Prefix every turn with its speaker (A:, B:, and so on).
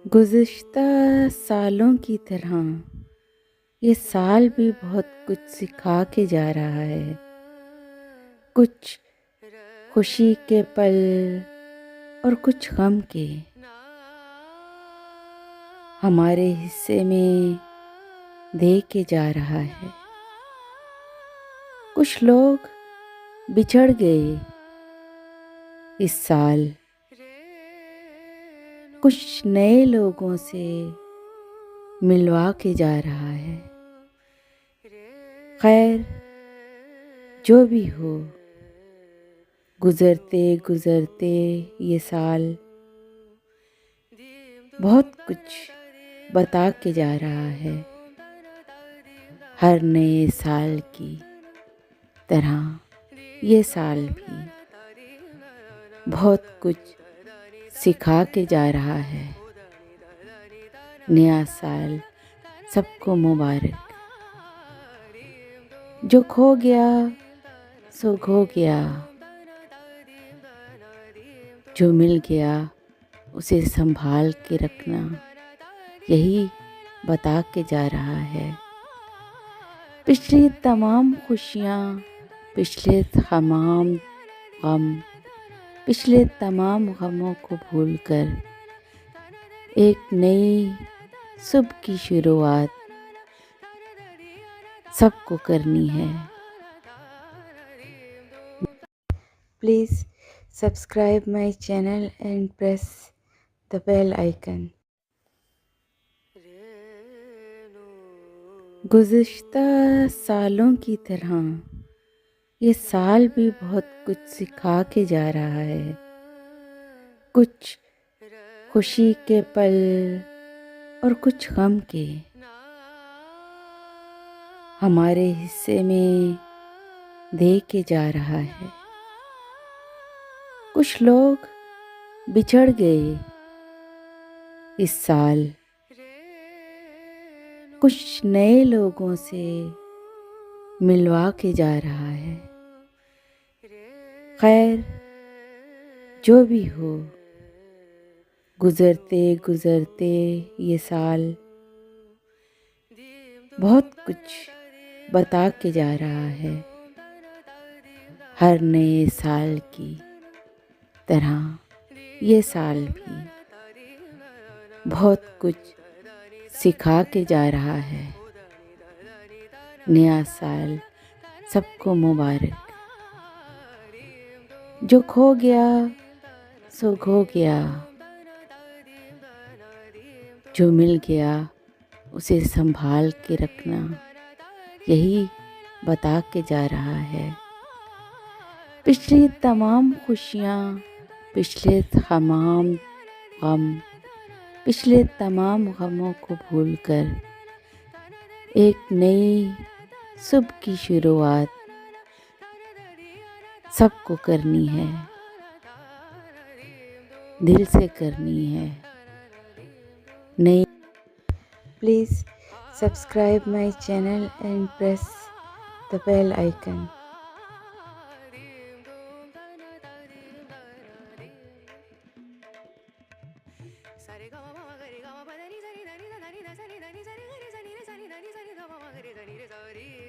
A: गुज़िश्ता सालों की तरह ये साल भी बहुत कुछ सिखा के जा रहा है। कुछ खुशी के पल और कुछ गम के हमारे हिस्से में दे के जा रहा है। कुछ लोग बिछड़ गए इस साल, कुछ नए लोगों से मिलवा के जा रहा है। खैर जो भी हो, गुज़रते गुज़रते ये साल बहुत कुछ बता के जा रहा है। हर नए साल की तरह ये साल भी बहुत कुछ सिखा के जा रहा है। नया साल सबको मुबारक। जो खो गया सो खो गया, जो मिल गया उसे संभाल के रखना, यही बता के जा रहा है। पिछली तमाम खुशियाँ, पिछले तमाम गम, पिछले तमाम गमों को भूलकर एक नई सुबह की शुरुआत सबको करनी है। Please subscribe my channel and press the bell icon. गुज़िश्ता सालों की तरह ये साल भी बहुत कुछ सिखा के जा रहा है। कुछ खुशी के पल और कुछ गम के हमारे हिस्से में दे के जा रहा है। कुछ लोग बिछड़ गए इस साल, कुछ नए लोगों से मिलवा के जा रहा है। खैर जो भी हो, गुज़रते गुज़रते ये साल बहुत कुछ बता के जा रहा है। हर नए साल की तरह ये साल भी बहुत कुछ सिखा के जा रहा है। नया साल सबको मुबारक। जो खो गया सो खो गया, जो मिल गया उसे संभाल के रखना, यही बता के जा रहा है। पिछली तमाम खुशियाँ, पिछले तमाम गम, पिछले तमाम गमों को भूलकर एक नई सुबह की शुरुआत सबको करनी है, दिल से करनी है। नई please subscribe my channel and press the bell icon.
B: सारे गा मा गरे गा मा दा नी सा नी दा नी दा नी दा सा नी दा नी सा रे गा रे सा नी दा नी सा नी दा मा मा गरे सा नी रे सा रे